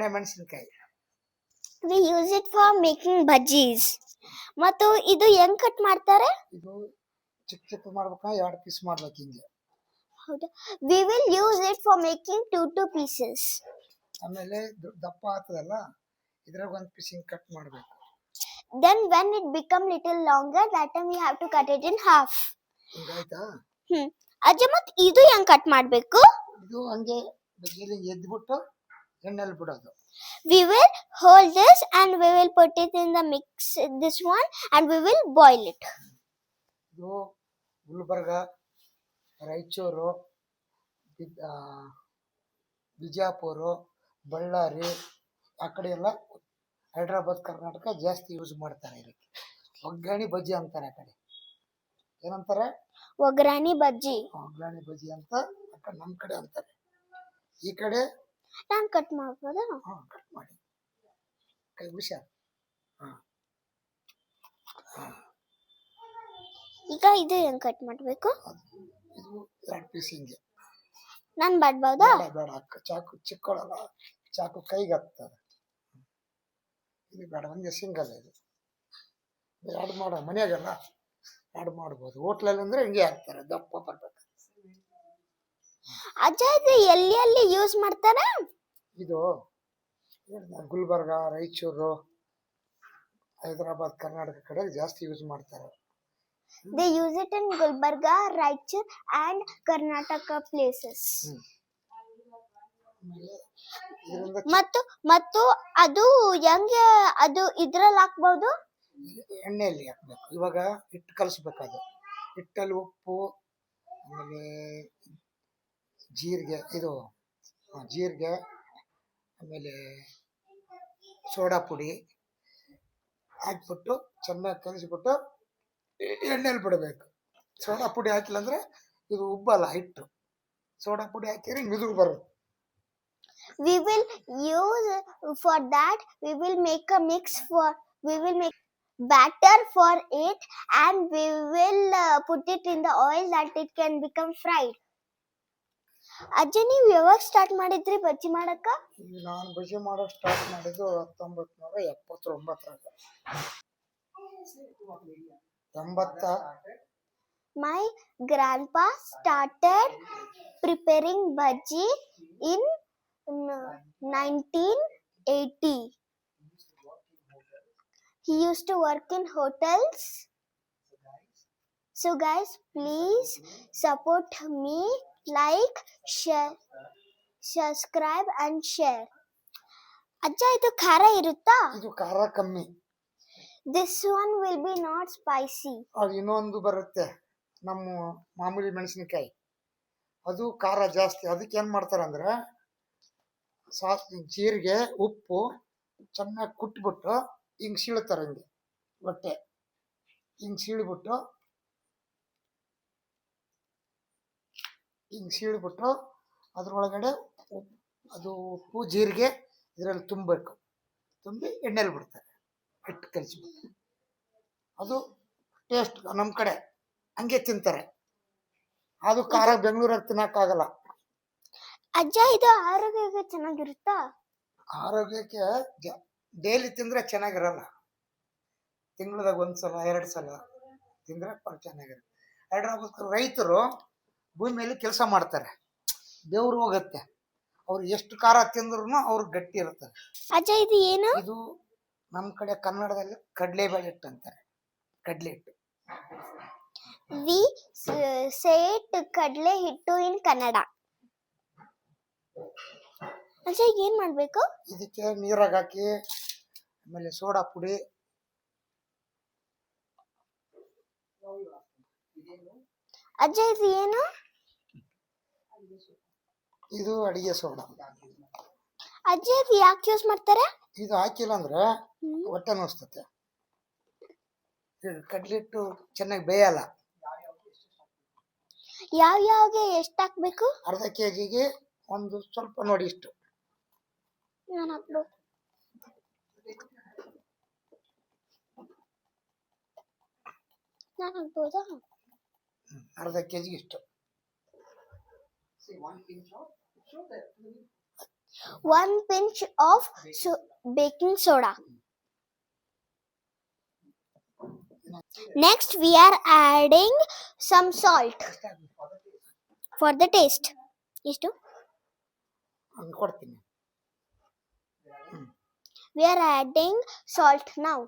ಎಣ್ಣೆ ಮೆಣಸಿನಕಾಯಿ. We use it for making bhajis. ಮತ್ತು ಇದು ಹೆಂಗ್ ಕಟ್ ಮಾಡ್ತಾರೆ? ಇದು ಚಿಕ್ಕ ಚಿಕ್ಕ ಮಾಡ್ಬೇಕಾ 2 ಪೀಸ್ ಮಾಡ್ಬೇಕು ಹಿಂಗೆ. ಹೌದಾ? We will use it for making 2 pieces. ಆಮೇಲೆ ದಪ್ಪ ಆಗ್ತದಲ್ಲ ಇದ್ರಾಗ 1 ಪೀಸ್ ಹಿಂಗೆ ಕಟ್ ಮಾಡಬೇಕು. Then when it become little longer, that time we have to cut it in half. ಹಿಂಗಾಯ್ತಾ? ಅಜ್ಜ ಮತ್ತೆ ಇದು ಹೆಂಗ್ ಕಟ್ ಮಾಡಬೇಕು? ಇದು ಹಂಗೆ ಬಜ್ಜಿಲಿ ಎದ್ಬಿಟ್ಟು ಎಣ್ಣೆಲಿ ಬಿಡೋದು. We will hold this and we will put it in the mix, this one, and we will boil it. ಇದು ಗುಲ್ಬರ್ಗ, ರಾಯಚೂರು, ಬಿಜಾಪುರ, ಬಳ್ಳಾರಿ ಆ ಕಡೆ ಎಲ್ಲ ಹೈದ್ರಾಬಾದ್ ಕರ್ನಾಟಕ ಜಾಸ್ತಿ ಯೂಸ್ ಮಾಡ್ತಾರೆ. ಇದಕ್ಕೆ ಒಗ್ಗರಣೆ ಬಜ್ಜಿ ಅಂತಾರೆ. ಆ ಕಡೆ ಏನಂತಾರೆ? ಒಗ್ಗರಣೆ ಬಜ್ಜಿ. ಒಗ್ಗರಣೆ ಬಜ್ಜಿ ಅಂತ ನಮ್ಮ ಕಡೆ ಅಂತಾರೆ. ಈ ಕಡೆ ನಾನು ಕಟ್ ಮಾಡ್ಬೋದಾ? ಕಟ್ ಮಾಡಿ ಕೈ ಹುಷಾರು. ಈಗ ಇದು ಹೆಂಗ್ ಕಟ್ ಮಾಡಬೇಕು? ಇದು 2 ಪೀಸ್ ಹಿಂಗೆ. ನಾನು ಮಾಡ್ಬೋದಾ? ಬೇಡ ಚಾಕು ಚಿಕ್ಕಳಲ್ಲ, ಚಾಕು ಕೈಗೆ ಹತ್ತದ. ಇದು ಬೇಡ, ಒಂದೇ ಸಿಂಗಲ್. ಇದು ಎರಡು ಮಾಡೋ ಮನೆಯಾಗೆಲ್ಲ ಎರಡು ಮಾಡ್ಬೋದು. ಹೋಟ್ಲಲ್ಲಿ ಅಂದ್ರೆ ಹಿಂಗೆ ಹಾಕ್ತಾರೆ, ದಪ್ಪ ಬರ್ಬೇಕು. ಅಜ್ಜ ಇದು ಎಲ್ಲಿ ಯೂಸ್ ಮಾಡ್ತಾರೆ? ಇದು ಗುಲ್ಬರ್ಗ, ರಾಯಚೂರು, ಹೈದರಾಬಾದ್ ಕರ್ನಾಟಕ ಕಡೆ ಜಾಸ್ತಿ ಯೂಸ್ ಮಾಡ್ತಾರೆ. They use it in Gulbarga, Raichur and Karnataka places. ಮತ್ತು ಅದು ಹೆಂಗೆ ಅದು ಇದ್ರಲ್ಲಿ ಹಾಕ್ಬಹುದು? ಎಣ್ಣೆಯಲ್ಲಿ ಹಾಕ್ಬೇಕು. ಇವಾಗ ಹಿಟ್ಟು ಕಲಿಸ್ಬೇಕದು. ಹಿಟ್ಟಲ್ಲಿ ಉಪ್ಪು, ಆಮೇಲೆ ಜೀರಿಗೆ, ಆಮೇಲೆ ಸೋಡಾ ಪುಡಿ ಹಾಕ್ಬಿಟ್ಟು ಚೆನ್ನಾಗಿ ಕಲಿಸ್ಬಿಟ್ಟು ಎಣ್ಣೆಲಿ ಬಿಡಬೇಕು. ಸೋಡಾ ಪುಡಿ ಹಾಕಿಲ್ಲ ಅಂದ್ರೆ ಇದು ಉಬ್ಬಲ್ಲ ಹಿಟ್ಟು. ಸೋಡಾ ಪುಡಿ ಹಾಕಿದ್ರೆ ಮಿದುಗು ಬರುತ್ತೆ. We will use for that. We will make batter for it and we will put it in the oil that it can become fried. ಅಜ್ಜ ನೀವು ಯಾವಾಗ ಸ್ಟಾರ್ಟ್ ಮಾಡಿದ್ರಿ ಬಜ್ಜಿ ಮಾಡಕ್ಕ? ನಾನು ಬಜ್ಜಿ ಮಾಡೋ ಸ್ಟಾರ್ಟ್ ಮಾಡಿದ್ದು 1979. My grandpa started preparing bhaji in 1980. He used to work in hotels. So guys, please support me, like, share, subscribe and share. ಅಜ್ಜ ಇದು ಖಾರ ಇರುತ್ತಾ? ಇದು ಖಾರ ಕಮ್ಮಿ. This one will be not spicy. ಅದು ಇನ್ನೊಂದು ಬರುತ್ತೆ ನಮ್ಮ ಮಾಮೂಲಿ ಮೆಣಸಿನಕಾಯಿ, ಅದು ಖಾರ ಜಾಸ್ತಿ. ಅದಕ್ಕೆ ಏನು ಮಾಡ್ತಾರೆ ಅಂದ್ರೆ ಜೀರಿಗೆ ಉಪ್ಪು ಚೆನ್ನಾಗಿ ಕುಟ್ಬಿಟ್ಟು ಹಿಂಗೆ ಸೀಳ್ತಾರೆ. ಹಿಂಗೆ ಹೊಟ್ಟೆ ಹಿಂಗೆ ಸೀಳ್ಬಿಟ್ಟು ಅದ್ರೊಳಗಡೆ ಅದು ಉಪ್ಪು ಜೀರಿಗೆ ಇದರಲ್ಲಿ ತುಂಬಬೇಕು. ತುಂಬಿ ಎಣ್ಣೆಲಿ ಬಿಡ್ತಾರೆ. ಹಿಟ್ಟು ಕಲಿಸ್ಬಿಟ್ಟು ಅದು ಟೇಸ್ಟ್ ನಮ್ಮ ಕಡೆ ಹಂಗೆ ತಿಂತಾರೆ. ಅದು ಖಾರ ಬೆಂಗಳೂರಲ್ಲಿ ತಿನ್ನಕ್ಕಾಗಲ್ಲ. ಅಜ್ಜ ಇದು ಆರೋಗ್ಯಕ್ಕೆ ಚೆನ್ನಾಗಿರುತ್ತಾ? ಆರೋಗ್ಯಕ್ಕೆ ಡೈಲಿ ತಿಂದ್ರೆ ಚೆನ್ನಾಗಿರಲ್ಲ. ತಿಂಗಳದಾಗ 1 ಸಲ 2 ಸಲ ತಿಂದ್ರೆ ಚೆನ್ನಾಗಿರುತ್ತೆ. ಹೈದ್ರಾಬಾದ್ ರೈತರು ಭೂಮಿಯಲ್ಲಿ ಕೆಲಸ ಮಾಡ್ತಾರೆ, ಬೆವರು ಹೋಗುತ್ತೆ. ಅವ್ರು ಎಷ್ಟು ಖಾರ ತಿಂದ್ರು ಅವ್ರು ಗಟ್ಟಿ ಇರ್ತಾರೆ. ಅಜ್ಜ ಇದು ಏನು? ಇದು ನಮ್ಮ ಕಡೆ ಕನ್ನಡದಲ್ಲಿ ಕಡಲೆಬೇಳೆ ಹಿಟ್ಟು ಅಂತಾರೆ. ಕಡಲೆ ಹಿಟ್ಟು. We say it ಕಡಲೆ ಹಿಟ್ಟು in ಕನ್ನಡ. ಅಜ್ಜ ಏನ್ ಮಾಡ್ಬೇಕು? ಇದಕ್ಕೆ ನೀರಾಗ ಹಾಕಿ ಆಮೇಲೆ ಸೋಡಾ ಪುಡಿ, ಅಜ್ಜ ಇದು ಏನು? ಇದು ಅಡಿಗೆ ಸೋಡಾ. ಅಜ್ಜ ಇದು ಯಾಕೆ ಯೂಸ್ ಮಾಡ್ತಾರೆ? ಇದು ಹಾಕಿಲ್ಲ ಅಂದ್ರೆ ಹೊಟ್ಟೆ ನೋಸ್ತತೆ. ಕಡಲೆ ಹಿಟ್ಟು ಚೆನ್ನಾಗಿ ಬೇಯಲ್ಲ. ಯಾವ್ಯಾವ್ಗೆ ಎಷ್ಟು ಹಾಕ್ಬೇಕು? ಅರ್ಧ ಕೆಜಿಗೆ ಒಂದು ಸ್ವಲ್ಪ ನೋಡಿ ಇಷ್ಟು. ನಾನು ಹಾಕ್ಬೇಕು. ನಾನು ಹಾಕ್ಬೋದಾ? ಅರ್ಧ ಕೆಜಿಗೆ ಇಷ್ಟು. 1 pinch of baking soda. Next, we are adding some salt for the taste. Istu? ಹಂಗೆ ಕೊಡ್ತೀನಿ. We are adding salt now.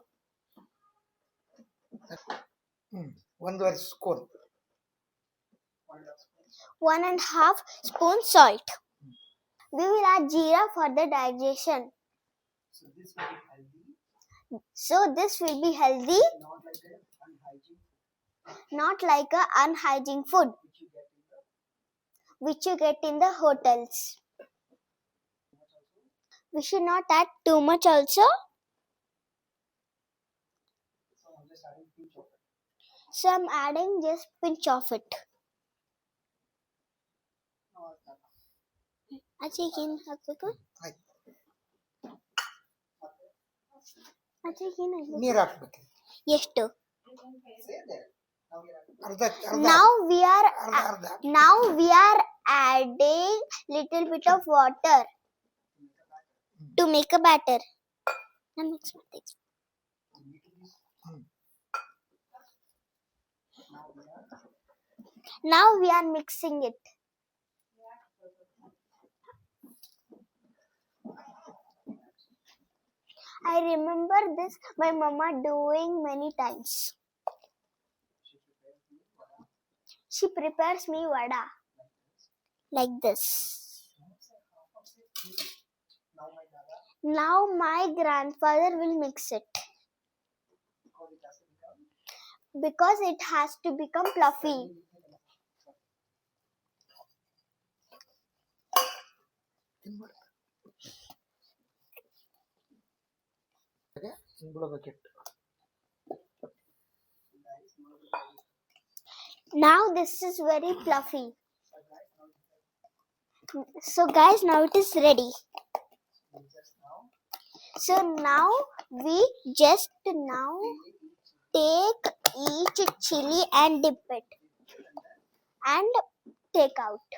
1.5 spoon. 1.5 spoon salt. We will add jeera for the digestion. So this will be healthy, not like a unhygienic food which you get in the hotels. We should not add too much also. So I'm adding just pinch of it. ಅಜ್ಜಿಗೆ ಏನು ಹಾಕ್ಬೇಕು? ಅಜ್ಜಿಗೆ ಏನು ಹಾಕ್ಬೇಕು? ನೀರು ಹಾಕ್ಬೇಕು. ಎಷ್ಟು? ಅರ್ಧ Now we are ಅರ್ಧ. now we are adding little bit of water to make a batter. And mix with it. Now we are mixing it. I remember this my mama doing many times. She prepares me vada like this. Now my grandfather will mix it because it has to become fluffy. Now this is very fluffy. So guys, now it is ready. So now we just take each chili and dip it and take out.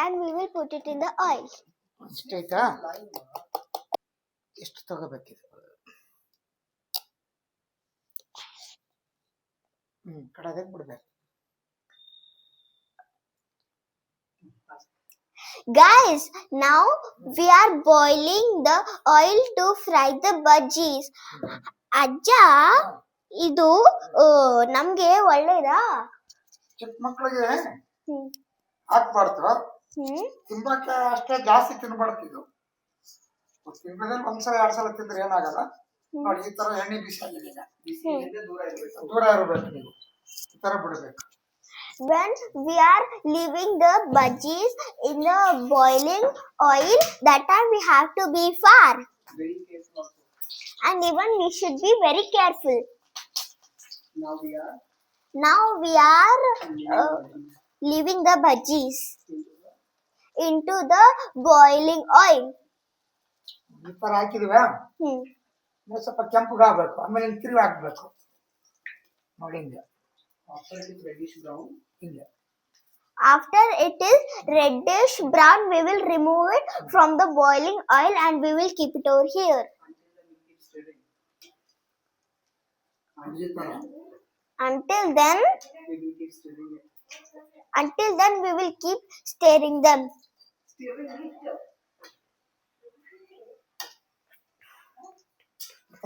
And we will put it in the oil. ಇಷ್ಟಾಯ್ತಾ? ಎಷ್ಟು ತಗೋಬೇಕಿದೆ? ಕಡಾದಾಗ ಬಿಡ್ಬೇಕು. Guys, now we are boiling the oil to fry the bhajis. ಅಜ್ಜ, ಇದು ನಮ್ಗೆ ಒಳ್ಳೇದಾ? ಚಿಕ್ಕ ಮಕ್ಕಳಿಗೆ ಹಾಕ್ಬಾರ್ದು. ತಿನ್ಬಾಕ ಅಷ್ಟೇ ಜಾಸ್ತಿ ತಿನ್ಬಾರ್ದು. ಇದು ತಿನ್ನದಲ್ಲಿ ಒಂದ್ಸಲ 2 ಸಲ ತಿಂದ್ರೆ ಏನಾಗಲ್ಲ. ನೋಡಿ ಈ ತರ ಎಣ್ಣೆ ಬಿಸಿ ಆಗಿದೆ. ದೂರ ಇರಬೇಕು ನೀವು. ಈ ತರ ಬಿಡಬೇಕು. When we are leaving the bhajis in the boiling oil, that time we have to be far. And even we should be very careful. Now we are leaving the bhajis into the boiling oil. ಈ ತರ ಹಾಕಿದ್ವಾ? ಸ್ವಲ್ಪ ಕೆಂಪುಗಾಗಬೇಕು. ಆಮೇಲೆ ತಿರುಗಿ ಹಾಕ್ಬೇಕು. ನೋಡಿ ಹಿಂಗೆ. After it is reddish brown, we will remove it from the boiling oil and we will keep it over here. Until then we will keep stirring them.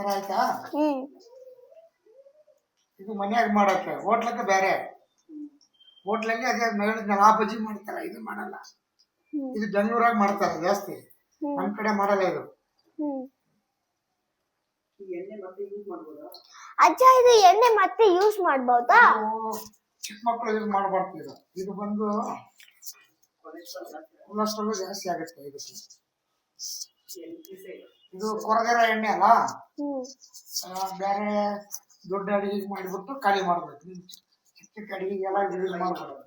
ಆಯ್ತಾ? ಇದು ಮನ್ಯಾಗ ಮಾಡಕ್ಕೆ, ಹೋಟ್ಲಕ್ಕೆ ಬೇರೆ. ಹೋಟ್ಲಲ್ಲಿ ಅದೇ ಹೇಳಿದ್ನಲ್ಲ, ಆ ಬಜ್ಜಿ ಮಾಡ್ತಾರೆ, ಇದು ಮಾಡಲ್ಲ. ಇದು ಬೆಂಗಳೂರಾಗ ಮಾಡ್ತಾರೆ ಜಾಸ್ತಿ, ನಮ್ ಕಡೆ ಮಾಡಲ್ಲ ಇದು. ಅಜ್ಜ, ಇದು ಎಣ್ಣೆ ಮತ್ತೆ ಯೂಸ್ ಮಾಡಬಹುದಾ? ಚಿಕ್ಕ ಮಕ್ಕಳು ಯೂಸ್ ಮಾಡಬಾರ್ದು. ಇದು ಬಂದು ಕೊಲೆಸ್ಟ್ರಾಲ್ ಜಾಸ್ತಿ ಆಗುತ್ತೆ ಇದಕ್ಕೆ. ಇದು ಕೊರದಿರೋ ಎಣ್ಣೆ ಅಲ್ಲ, ಬೇರೆ ದೊಡ್ಡ ಅಡಿಗೆ ಮಾಡಿಬಿಟ್ಟು ಖಾಲಿ ಮಾಡ್ಬೇಕು. ಚಿಕ್ಕ ಅಡಿಗೆಗೆಲ್ಲ ಯೂಸ್ ಮಾಡಬಾರ್ದು.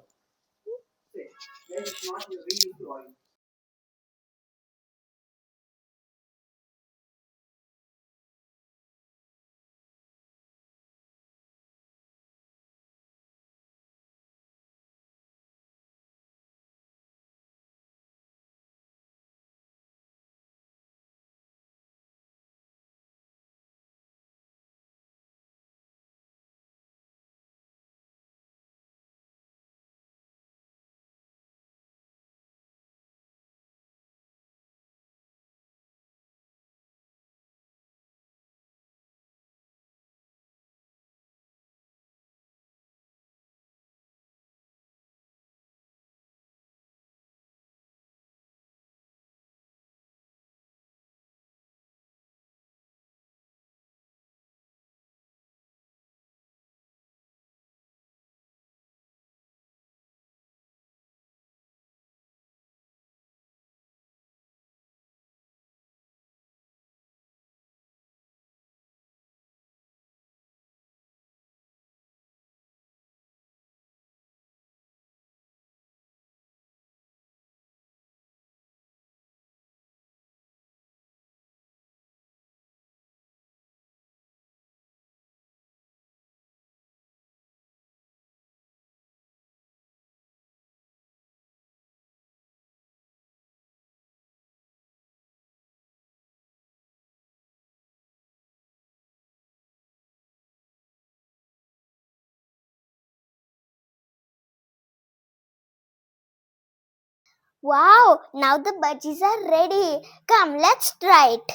Wow, now the bhajis are ready. Come, let's try it.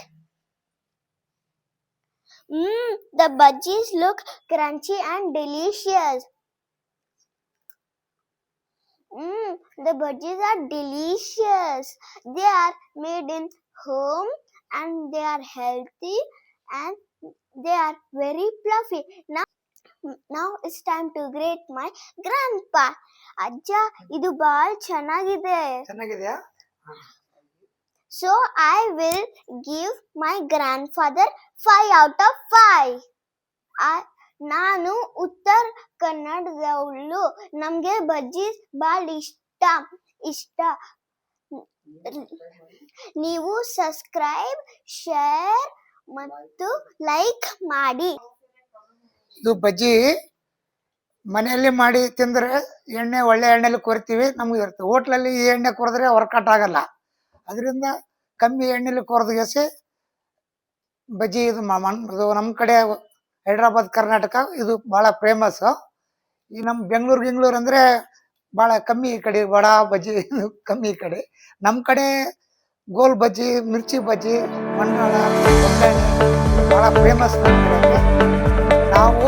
The bhajis look crunchy and delicious. The bhajis are delicious. They are made in home and they are healthy and they are very fluffy. Now it's time to greet my grandpa. ಅಜ್ಜ ಇದು ಬಹಳ ಚೆನ್ನಾಗಿದೆ. ಚೆನ್ನಾಗಿದೆಯಾ? So I will give my grandfather 5 out of 5. ನಾನು ಉತ್ತರ ಕನ್ನಡದವಳು. ನಮ್ಗೆ ಬಜ್ಜಿ ಬಹಳ ಇಷ್ಟ. ನೀವು ಸಬ್ಸ್ಕ್ರೈಬ್, ಶೇರ್ ಮತ್ತು ಲೈಕ್ ಮಾಡಿ. ಇದು ಬಜ್ಜಿ ಮನೆಯಲ್ಲಿ ಮಾಡಿ ತಿಂದ್ರೆ ಒಳ್ಳೆ ಎಣ್ಣೆಲಿ ಕೊರಿತೀವಿ, ನಮ್ಗೆ ಇರುತ್ತೆ. ಹೋಟ್ಲಲ್ಲಿ ಈ ಎಣ್ಣೆ ಕೊರೆದ್ರೆ ವರ್ಕೌಟ್ ಆಗಲ್ಲ. ಅದರಿಂದ ಕಮ್ಮಿ ಎಣ್ಣೆಲಿ ಕೊರೆದ್ಗೆಸಿ ಬಜ್ಜಿ ಇದು ಇದು ನಮ್ಮ ಕಡೆ ಹೈದ್ರಾಬಾದ್ ಕರ್ನಾಟಕ ಇದು ಭಾಳ ಫೇಮಸ್ಸು. ಈ ನಮ್ಮ ಬೆಂಗಳೂರು ಅಂದರೆ ಭಾಳ ಕಮ್ಮಿ ಈ ಕಡೆ ವಡ ಬಜ್ಜಿ ಕಮ್ಮಿ ಈ ಕಡೆ. ನಮ್ಮ ಕಡೆ ಗೋಲ್ ಬಜ್ಜಿ, ಮಿರ್ಚಿ ಬಜ್ಜಿ, ಮಂಡಾಳ, ಭಾಳ ಫೇಮಸ್ ನಮ್ಮ ಕಡೆಗೆ. ನಾವು